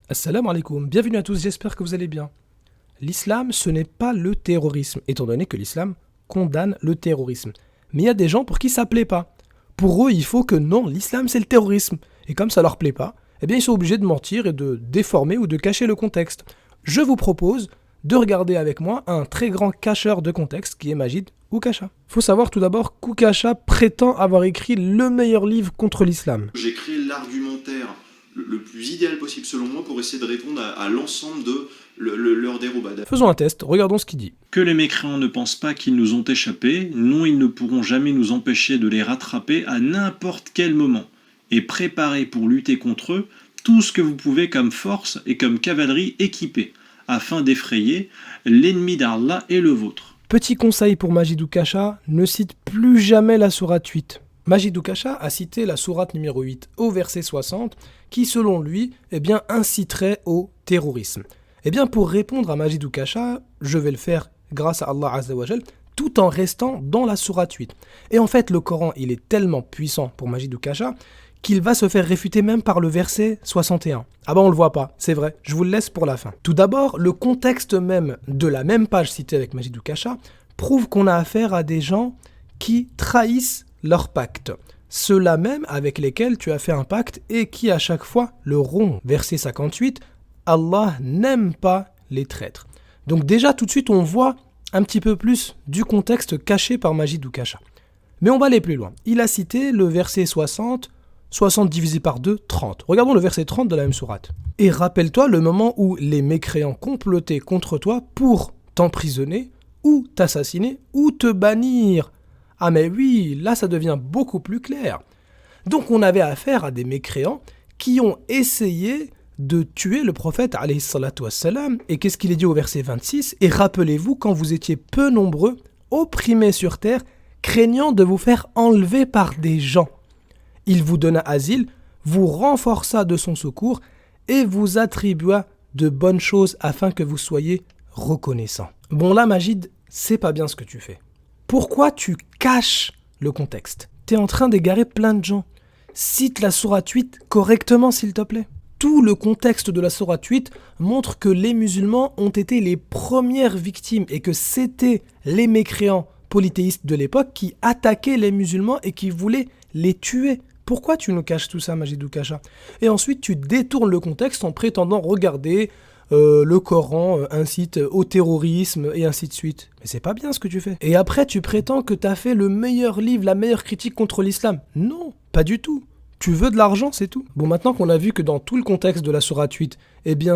Assalamu alaikum, bienvenue à tous, j'espère que vous allez bien. L'islam, ce n'est pas le terrorisme, étant donné que l'islam condamne le terrorisme. Mais il y a des gens pour qui ça plaît pas. Pour eux, il faut que non, l'islam c'est le terrorisme. Et comme ça leur plaît pas, eh bien ils sont obligés de mentir et de déformer ou de cacher le contexte. Je vous propose de regarder avec moi un très grand cacheur de contexte qui est Majid Oukacha. Faut savoir tout d'abord qu'Oukacha prétend avoir écrit le meilleur livre contre l'islam. J'ai créé l'argumentaire le plus idéal possible selon moi pour essayer de répondre à l'ensemble de leur dérobade. Faisons un test, regardons ce qu'il dit. Que les mécréants ne pensent pas qu'ils nous ont échappé, non, ils ne pourront jamais nous empêcher de les rattraper à n'importe quel moment. Et préparez pour lutter contre eux tout ce que vous pouvez comme force et comme cavalerie équipée, afin d'effrayer l'ennemi d'Allah et le vôtre. Petit conseil pour Majid Oukacha, ne cite plus jamais la sourate 8. Majid Oukacha a cité la sourate numéro 8 au verset 60 qui selon lui inciterait au terrorisme. Pour répondre à Majid Oukacha, je vais le faire grâce à Allah Azza wa Jal, tout en restant dans la sourate 8. Et en fait le Coran il est tellement puissant pour Majid Oukacha qu'il va se faire réfuter même par le verset 61. Ah bah on le voit pas, c'est vrai, je vous le laisse pour la fin. Tout d'abord, le contexte même de la même page citée avec Majid Oukacha prouve qu'on a affaire à des gens qui trahissent leur pacte. Ceux-là même avec lesquels tu as fait un pacte et qui à chaque fois le rompent. Verset 58, Allah n'aime pas les traîtres. Donc déjà tout de suite on voit un petit peu plus du contexte caché par Majid Oukacha. Mais on va aller plus loin. Il a cité le verset 60, 60 divisé par 2, 30. Regardons le verset 30 de la même sourate. Et rappelle-toi le moment où les mécréants complotaient contre toi pour t'emprisonner, ou t'assassiner, ou te bannir. Ah mais oui, là ça devient beaucoup plus clair. Donc on avait affaire à des mécréants qui ont essayé de tuer le prophète alayhi salatu wassalam. Et qu'est-ce qu'il est dit au verset 26 ? Et rappelez-vous quand vous étiez peu nombreux, opprimés sur terre, craignant de vous faire enlever par des gens. Il vous donna asile, vous renforça de son secours et vous attribua de bonnes choses afin que vous soyez reconnaissants. Bon là Majid, c'est pas bien ce que tu fais. Pourquoi tu caches le contexte ? T'es en train d'égarer plein de gens. Cite la sourate 8 correctement s'il te plaît. Tout le contexte de la sourate 8 montre que les musulmans ont été les premières victimes et que c'était les mécréants polythéistes de l'époque qui attaquaient les musulmans et qui voulaient les tuer. Pourquoi tu nous caches tout ça, Majid Oukacha ? Et ensuite, tu détournes le contexte en prétendant regarder le Coran incite au terrorisme et ainsi de suite. Mais c'est pas bien ce que tu fais. Et après, tu prétends que t'as fait le meilleur livre, la meilleure critique contre l'islam. Non, pas du tout. Tu veux de l'argent, c'est tout. Bon, maintenant qu'on a vu que dans tout le contexte de la sourate 8,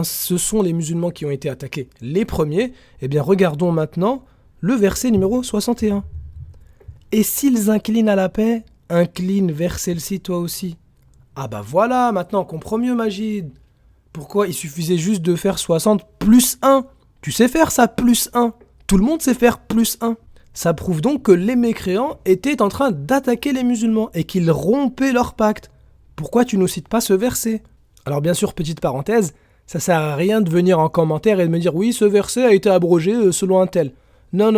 ce sont les musulmans qui ont été attaqués les premiers, regardons maintenant le verset numéro 61. Et s'ils inclinent à la paix, incline vers celle-ci toi aussi. Ah bah voilà, maintenant on comprend mieux Majid. Pourquoi il suffisait juste de faire 60 plus 1 ? Tu sais faire ça plus 1. Tout le monde sait faire plus 1. Ça prouve donc que les mécréants étaient en train d'attaquer les musulmans et qu'ils rompaient leur pacte. Pourquoi tu ne cites pas ce verset ? Alors bien sûr, petite parenthèse, ça sert à rien de venir en commentaire et de me dire oui, ce verset a été abrogé selon un tel. Non.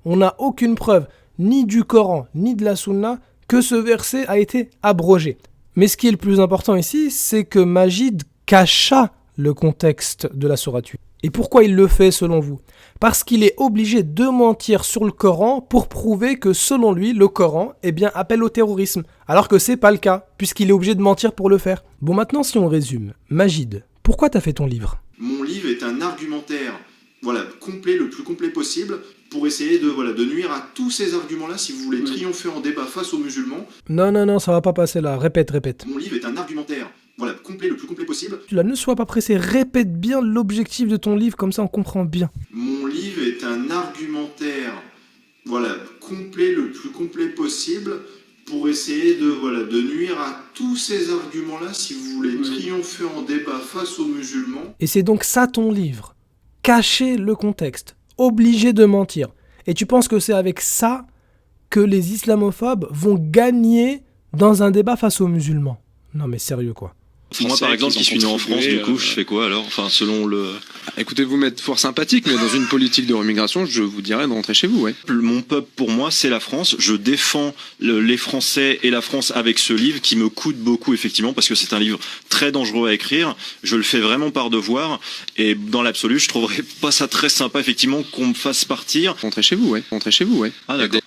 On n'a aucune preuve, ni du Coran, ni de la Sunna, que ce verset a été abrogé. Mais ce qui est le plus important ici, c'est que Majid cacha le contexte de la sourate 8. Et pourquoi il le fait selon vous ? Parce qu'il est obligé de mentir sur le Coran pour prouver que selon lui, le Coran appelle au terrorisme. Alors que c'est pas le cas, puisqu'il est obligé de mentir pour le faire. Bon maintenant si on résume, Majid, pourquoi t'as fait ton livre ? Mon livre est un argumentaire complet, le plus complet possible, pour essayer de nuire à tous ces arguments-là si vous voulez triompher en débat face aux musulmans. Non, ça va pas passer là, répète. Mon livre est un argumentaire complet, le plus complet possible. Ne sois pas pressé, répète bien l'objectif de ton livre, comme ça on comprend bien. Mon livre est un argumentaire complet, le plus complet possible, pour essayer de nuire à tous ces arguments-là si vous voulez triompher en débat face aux musulmans. Et c'est donc ça ton livre. Cacher le contexte, obligé de mentir. Et tu penses que c'est avec ça que les islamophobes vont gagner dans un débat face aux musulmans ? Non mais sérieux quoi. Moi par exemple qui suis né en France, du coup je fais quoi alors ? Enfin selon le... Écoutez, vous m'êtes fort sympathique, mais dans une politique de remigration, je vous dirais de rentrer chez vous, ouais. Mon peuple, pour moi, c'est la France. Je défends les Français et la France avec ce livre qui me coûte beaucoup, effectivement, parce que c'est un livre très dangereux à écrire. Je le fais vraiment par devoir. Et dans l'absolu, je trouverais pas ça très sympa, effectivement, qu'on me fasse partir. Rentrez chez vous, ouais. Rentrez chez vous, ouais. Ah, d'accord.